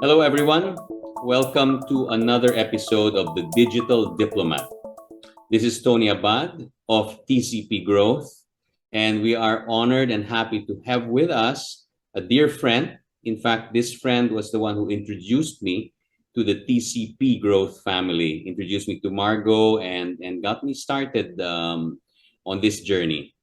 Hello, everyone. Welcome to another episode of the Digital Diplomat. This is Tony Abad of TCP Growth, and we are honored and happy to have with us a dear friend. In fact, this friend was the one who introduced me to the TCP Growth family, introduced me to Margot, and got me started on this journey.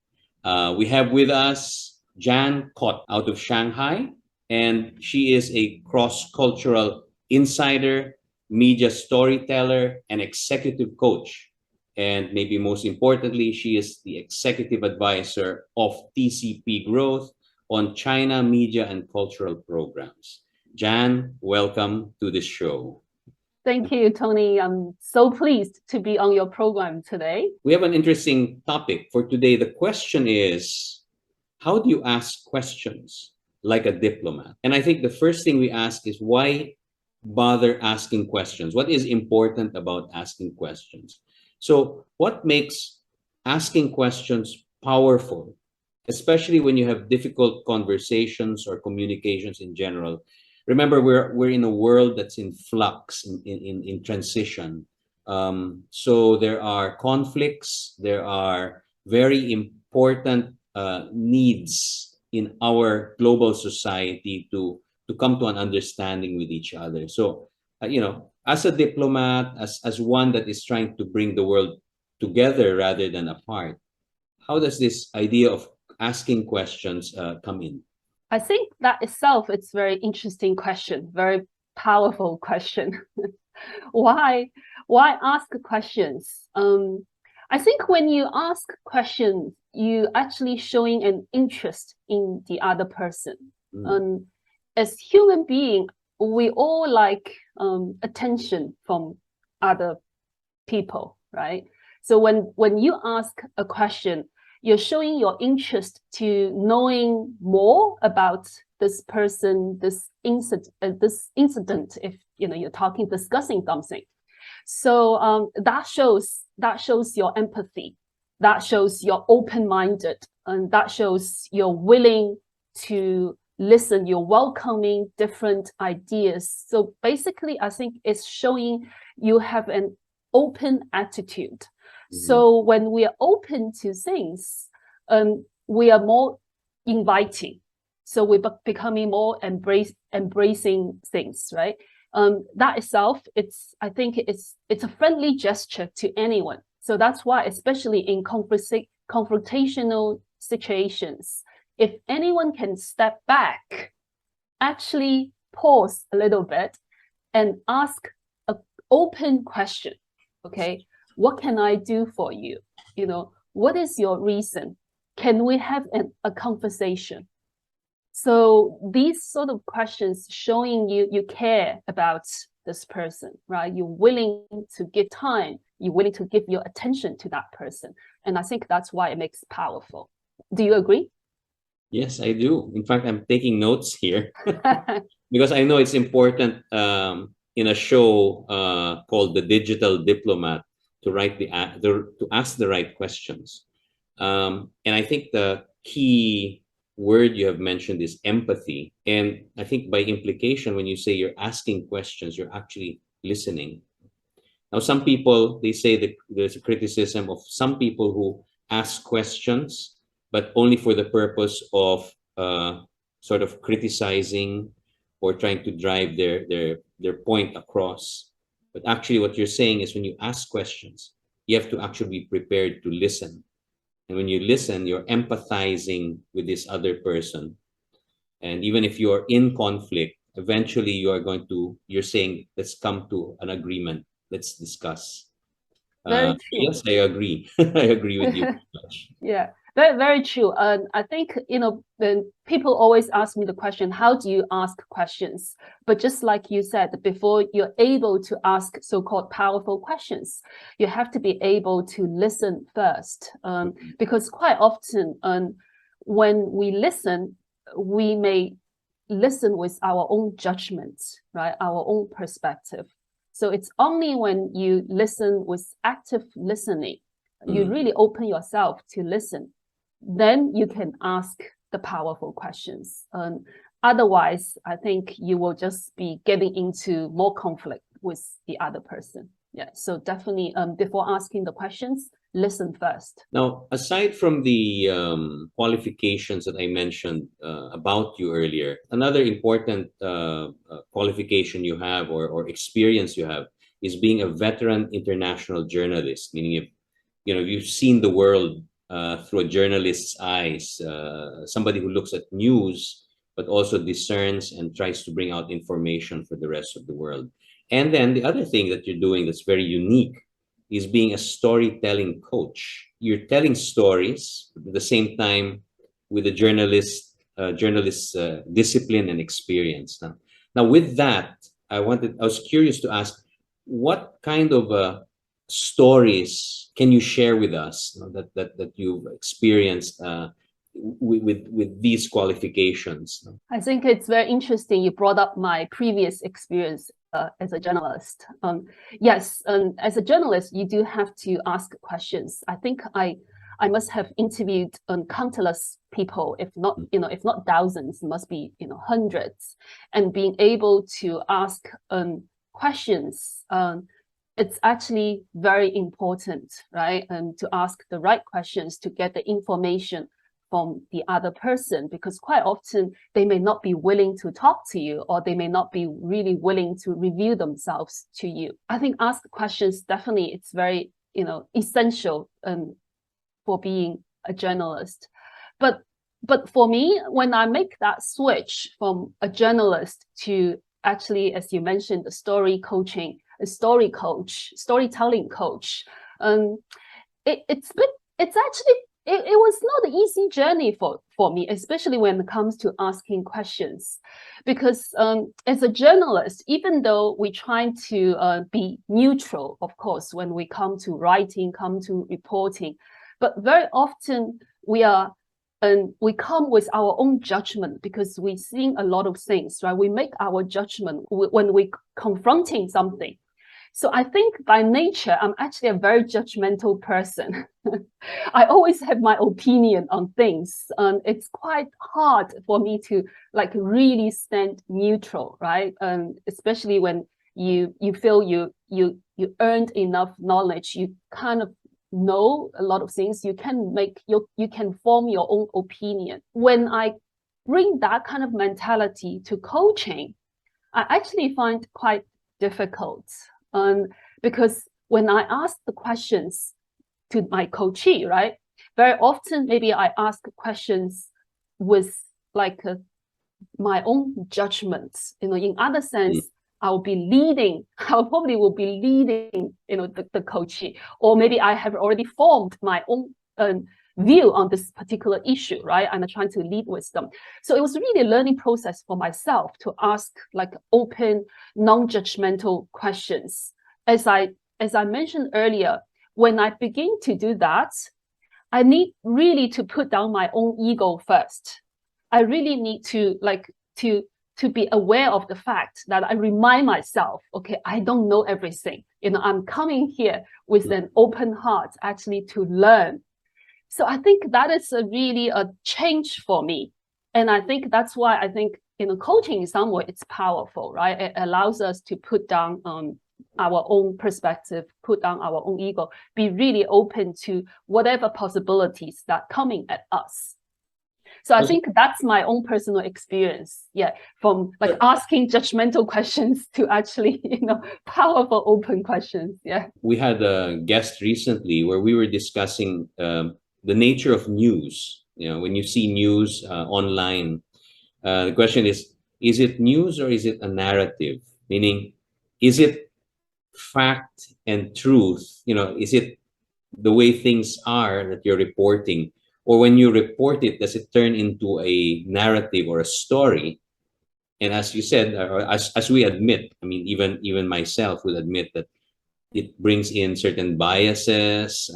We have with us Jan Kot out of Shanghai, and she is a cross-cultural insider, media storyteller, and executive coach. And maybe most importantly, she is the executive advisor of TCP Growth on China media and cultural programs. Jan, welcome to the show. Thank you, Tony. I'm so pleased to be on your program today. We have an interesting topic for today. The question is, how do you ask questions like a diplomat? And I think the first thing we ask is, why bother asking questions? What is important about asking questions? So what makes asking questions powerful, especially when you have difficult conversations or communications in general? Remember, we're in a world that's in flux, in transition. So there are conflicts, there are very important needs in our global society to come to an understanding with each other. So, as a diplomat, as one that is trying to bring the world together rather than apart, how does this idea of asking questions come in? I think that itself is a very interesting question, very powerful question. Why ask questions? I think when you ask questions, you actually showing an interest in the other person. As human beings, we all like attention from other people, right? So when you ask a question, you're showing your interest to knowing more about this person, this incident. If you're discussing something, so that shows your empathy, that shows you're open-minded, and that shows you're willing to listen. You're welcoming different ideas. So basically, I think it's showing you have an open attitude. So when we are open to things, we are more inviting. So we're becoming more embracing things, right? That itself, I think it's a friendly gesture to anyone. So that's why, especially in confrontational situations, if anyone can step back, actually pause a little bit and ask an open question, okay? What can I do for you? What is your reason? Can we have a conversation? So these sort of questions showing you care about this person, right? You're willing to give time. You're willing to give your attention to that person. And I think that's why it makes it powerful. Do you agree? Yes, I do. In fact, I'm taking notes here because I know it's important in a show called The Digital Diplomat to ask the right questions. And I think the key word you have mentioned is empathy. And I think by implication, when you say you're asking questions, you're actually listening. Now, some people, they say that there's a criticism of some people who ask questions, but only for the purpose of sort of criticizing or trying to drive their point across. But actually what you're saying is when you ask questions, you have to actually be prepared to listen. And when you listen, you're empathizing with this other person. And even if you're in conflict, eventually you're saying, let's come to an agreement. Let's discuss. Very true. Yes, I agree. I agree with you. Yeah, very, very true. I think, people always ask me the question, how do you ask questions? But just like you said, before you're able to ask so-called powerful questions, you have to be able to listen first. Because quite often, when we listen, we may listen with our own judgments, right? Our own perspective. So it's only when you listen with active listening, you really open yourself to listen, then you can ask the powerful questions. Otherwise, I think you will just be getting into more conflict with the other person. Yeah, so definitely before asking the questions, listen first. Now, aside from the qualifications that I mentioned about you earlier, another important qualification you have or experience you have is being a veteran international journalist, meaning if you've seen the world through a journalist's eyes, somebody who looks at news but also discerns and tries to bring out information for the rest of the world. And then the other thing that you're doing that's very unique is being a storytelling coach. You're telling stories at the same time with a journalist's discipline and experience. Now, with that, I was curious to ask, what kind of stories can you share with us, that you've experienced with these qualifications? I think it's very interesting you brought up my previous experience as a journalist. Yes, as a journalist, you do have to ask questions. I think I must have interviewed countless people, if not thousands, must be hundreds, and being able to ask questions. It's actually very important, right? And to ask the right questions to get the information from the other person, because quite often they may not be willing to talk to you, or they may not be really willing to reveal themselves to you. I think ask questions, definitely it's very essential for being a journalist. But for me, when I make that switch from a journalist to actually, as you mentioned, a story coaching, a story coach, storytelling coach, it was not an easy journey for me, especially when it comes to asking questions, because as a journalist, even though we try to be neutral, of course, when we come to writing, come to reporting, but very often we come with our own judgment, because we've seen a lot of things, right? We make our judgment when we're confronting something. So I think by nature, I'm actually a very judgmental person. I always have my opinion on things. It's quite hard for me to really stand neutral, right? Especially when you feel you earned enough knowledge, you kind of know a lot of things. You can form your own opinion. When I bring that kind of mentality to coaching, I actually find quite difficult. Because when I ask the questions to my coachee, right, very often maybe I ask questions with my own judgments. In other sense, I probably will be leading, the coachee, or maybe I have already formed my own view on this particular issue, right? And I'm trying to lead with them. So it was really a learning process for myself to ask open, non-judgmental questions. As I mentioned earlier, when I begin to do that, I need really to put down my own ego first. I really need to be aware of the fact that I remind myself, okay, I don't know everything. I'm coming here with an open heart, actually to learn. So I think that is really a change for me. And I think that's why I think coaching in some way it's powerful, right? It allows us to put down our own perspective, put down our own ego, be really open to whatever possibilities that coming at us. So I think that's my own personal experience. Yeah, from asking judgmental questions to actually, powerful open questions. Yeah. We had a guest recently where we were discussing the nature of news. When you see news online, the question is it news or is it a narrative? Meaning, is it fact and truth? Is it the way things are that you're reporting? Or when you report it, does it turn into a narrative or a story? And as you said, or as we admit, I mean, even myself will admit that it brings in certain biases,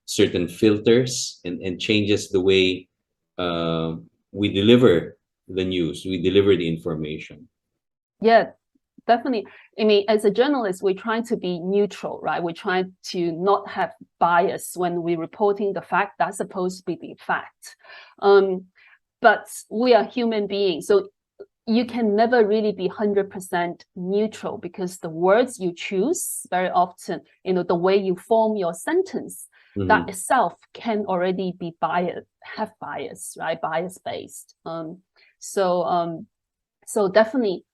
certain filters, and changes the way we deliver the news, we deliver the information. Yeah, definitely. I mean, as a journalist, we're trying to be neutral, right? We're trying to not have bias when we're reporting the fact that's supposed to be the fact. But we are human beings. So you can never really be 100% neutral, because the words you choose very often, the way you form your sentence, that itself can already be have bias, right? Bias based. So definitely,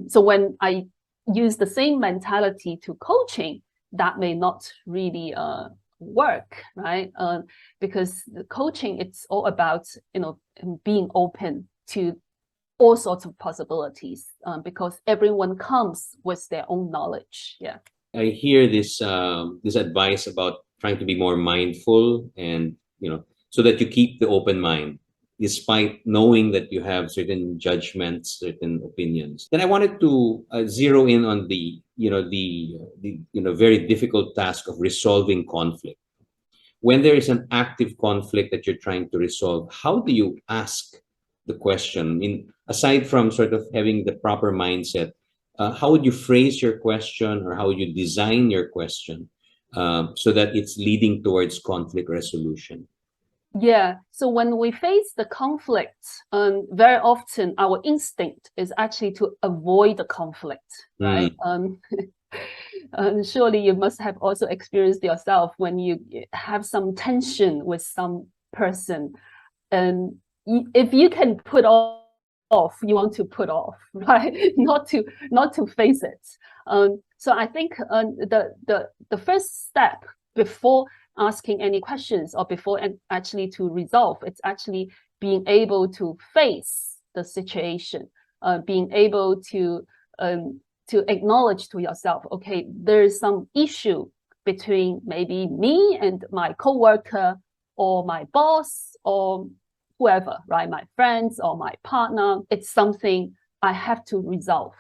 so when I use the same mentality to coaching, that may not really work, right? Because the coaching, it's all about being open to all sorts of possibilities, because everyone comes with their own knowledge. Yeah. I hear this advice about trying to be more mindful, and so that you keep the open mind despite knowing that you have certain judgments, certain opinions. Then I wanted to zero in on the very difficult task of resolving conflict. When there is an active conflict that you're trying to resolve, how do you ask the question? I mean, aside from sort of having the proper mindset, how would you phrase your question, or how would you design your question so that it's leading towards conflict resolution? Yeah. So when we face the conflict, very often our instinct is actually to avoid the conflict, right? Surely you must have also experienced yourself when you have some tension with some person, and if you can put off, you want to put off, right? not to face it. So I think the first step before asking any questions, or before actually to resolve, it's actually being able to face the situation, being able to acknowledge to yourself, okay, there's some issue between maybe me and my coworker, or my boss, or whoever, right? My friends or my partner. It's something I have to resolve.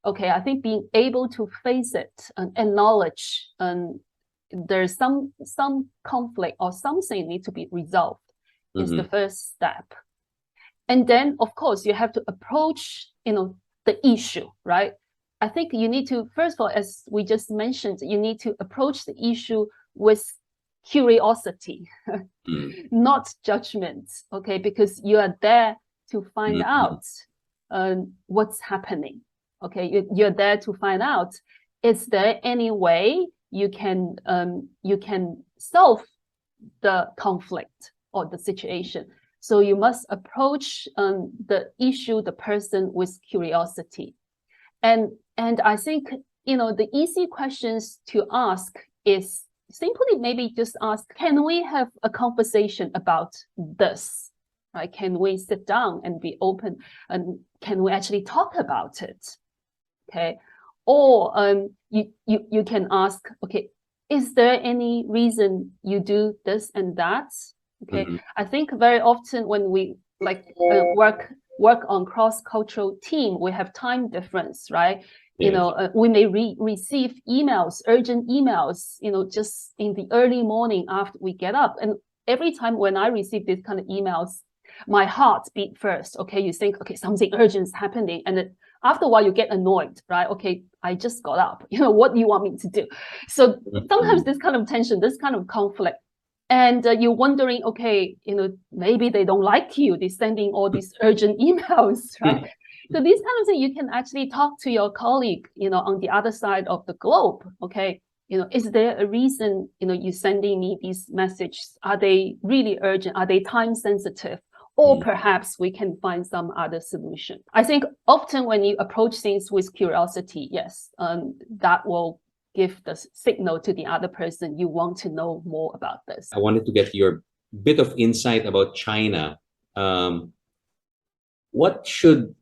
Okay, I think being able to face it and acknowledge there's some conflict or something need to be resolved is the first step. And then, of course, you have to approach, the issue, right? I think you need to, first of all, as we just mentioned, you need to approach the issue with curiosity, not judgment, okay? Because you are there to find out what's happening, okay? You're there to find out, is there any way you can solve the conflict or the situation? So you must approach the issue, the person, with curiosity. And I think, the easy questions to ask is simply maybe just ask, can we have a conversation about this? Right? Can we sit down and be open, and can we actually talk about it? Okay. Or you can ask, okay, is there any reason you do this and that? Okay. I think very often when we work on cross-cultural team, we have time difference, right? Yes. We may receive emails, urgent emails, just in the early morning after we get up. And every time when I receive these kind of emails, my heart beat first. Okay, you think, okay, something urgent is happening. And then after a while, you get annoyed, right? Okay, I just got up. What do you want me to do? So sometimes this kind of tension, this kind of conflict, and you're wondering, okay, maybe they don't like you. They're sending all these urgent emails, right? So these kind of things, you can actually talk to your colleague, on the other side of the globe. Okay, is there a reason, you're sending me these messages? Are they really urgent? Are they time sensitive? Or perhaps we can find some other solution. I think often when you approach things with curiosity, yes, that will give the signal to the other person you want to know more about this. I wanted to get your bit of insight about China. What should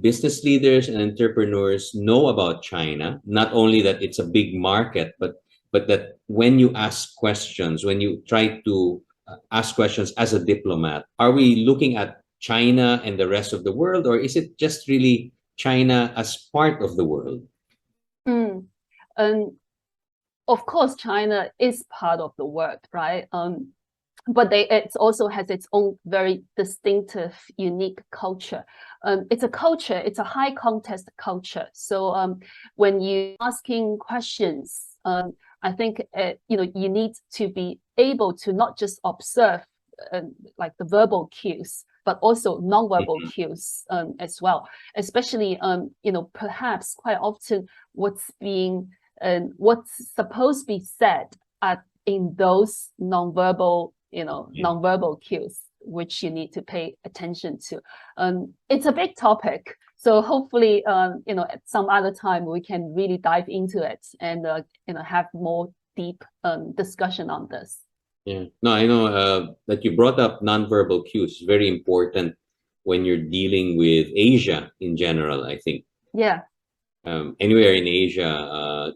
business leaders and entrepreneurs know about China? Not only that it's a big market, but that when you ask questions, when you try to ask questions as a diplomat, are we looking at China and the rest of the world, or is it just really China as part of the world? Of course, China is part of the world, right? But it also has its own very distinctive, unique culture. It's a culture, it's a high context culture. So when you're asking questions, I think you need to be able to not just observe like the verbal cues, but also nonverbal Mhm. cues as well. Especially, perhaps quite often what's supposed to be said in those nonverbal, nonverbal cues, which you need to pay attention to. It's a big topic. So hopefully, at some other time we can really dive into it and, have more deep discussion on this. Yeah. No, I know that you brought up nonverbal cues. Very important when you're dealing with Asia in general, I think. Yeah. Anywhere in Asia,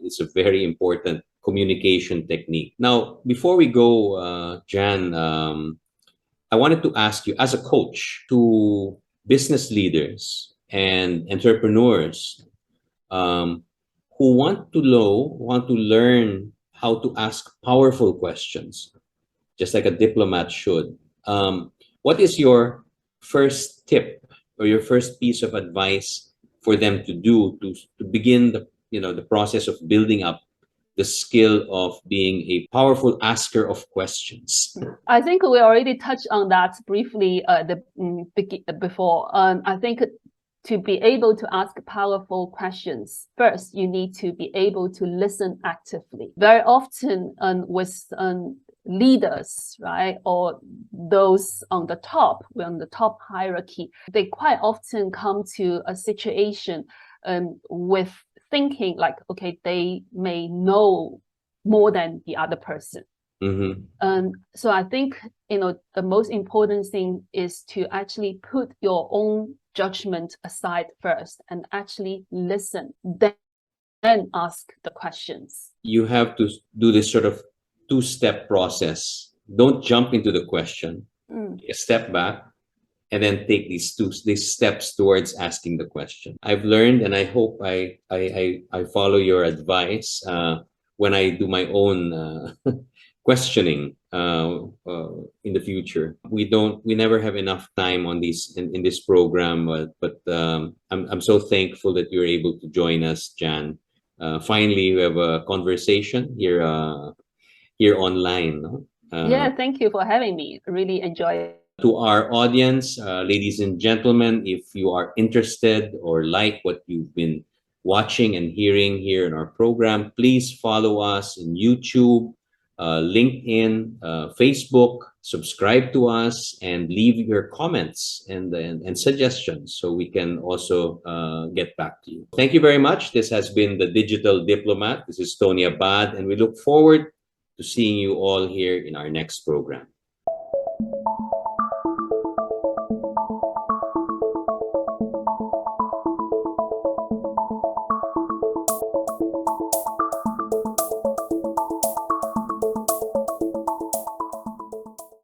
it's a very important communication technique. Now, before we go, Jan, I wanted to ask you, as a coach to business leaders and entrepreneurs um, who want to learn how to ask powerful questions, just like a diplomat should. What is your first tip or your first piece of advice for them to do to begin the process of building up the skill of being a powerful asker of questions? I think we already touched on that briefly before. I think to be able to ask powerful questions, first you need to be able to listen actively. Very often with leaders, right, or those on the top hierarchy, they quite often come to a situation with thinking like, okay, they may know more than the other person. Mm-hmm. So I think, the most important thing is to actually put your own judgment aside first and actually listen, then ask the questions. You have to do this sort of two-step process. Don't jump into the question. Take a step back, and then take these steps towards asking the question. I've learned, and I hope I follow your advice when I do my own questioning in the future. We never have enough time on these in this program, but I'm so thankful that you're able to join us, Jan. Finally, we have a conversation here online. No? Yeah, thank you for having me. Really enjoy it. To our audience, ladies and gentlemen, if you are interested or like what you've been watching and hearing here in our program, please follow us in YouTube, LinkedIn, Facebook, subscribe to us, and leave your comments and suggestions so we can also get back to you. Thank you very much. This has been the Digital Diplomat. This is Tony Abad, and we look forward to seeing you all here in our next program.